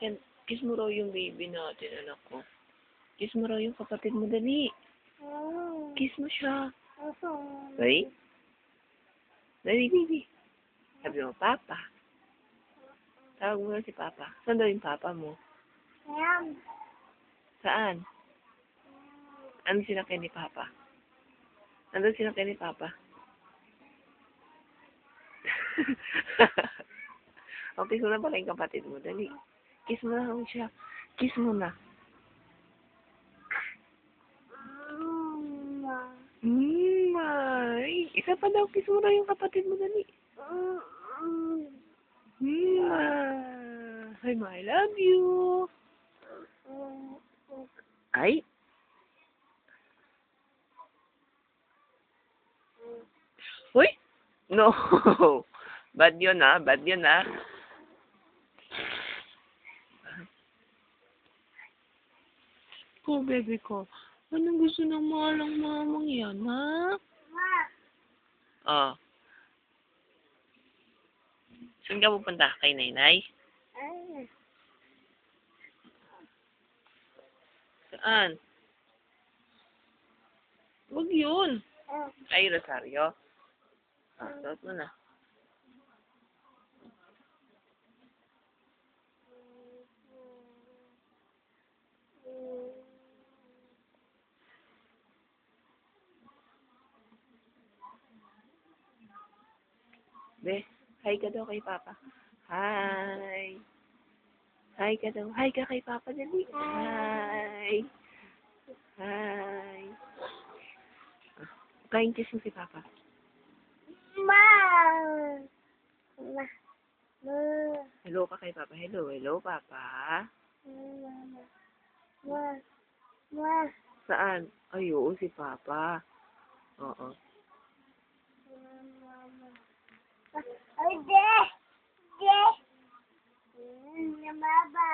Yan, kiss mo raw yung baby natin, anak ko. Kiss mo raw yung kapatid mo, dali. Kiss mo siya. Dali. Dali, baby. Sabi mo, Papa. Tawag mo na si Papa. Saan daw yung Papa mo? Saan? Ano sinakyan ni Papa? Nandun sinakyan ni Papa? Okay, so na pala yung kapatid mo. Dali. Kiss mo na lang siya. Kiss mo na. Ay. Isa pa daw. Kiss mo na yung kapatid mo. Dali. Ay, I love you. Ay. Uy. No. Bad yun, ah. Bad yun, ah. Ko, baby ko. Anong gusto ng malang mamang yan, ha? Oh. Saan ka pupunta? Kay Nainay? Saan? Huwag yun. Ay, Rosario. Ah, suot mo na. Be, hi ka daw kay Papa. Hi. Hi ka daw. Hi ka kay Papa, dali. Hi. Hi. Kain kiss mo si Papa. Hello ka kay Papa. Hello. Hello, Papa. Saan? Ay, oo, si Papa. Oo. Ay, de! De! Mama!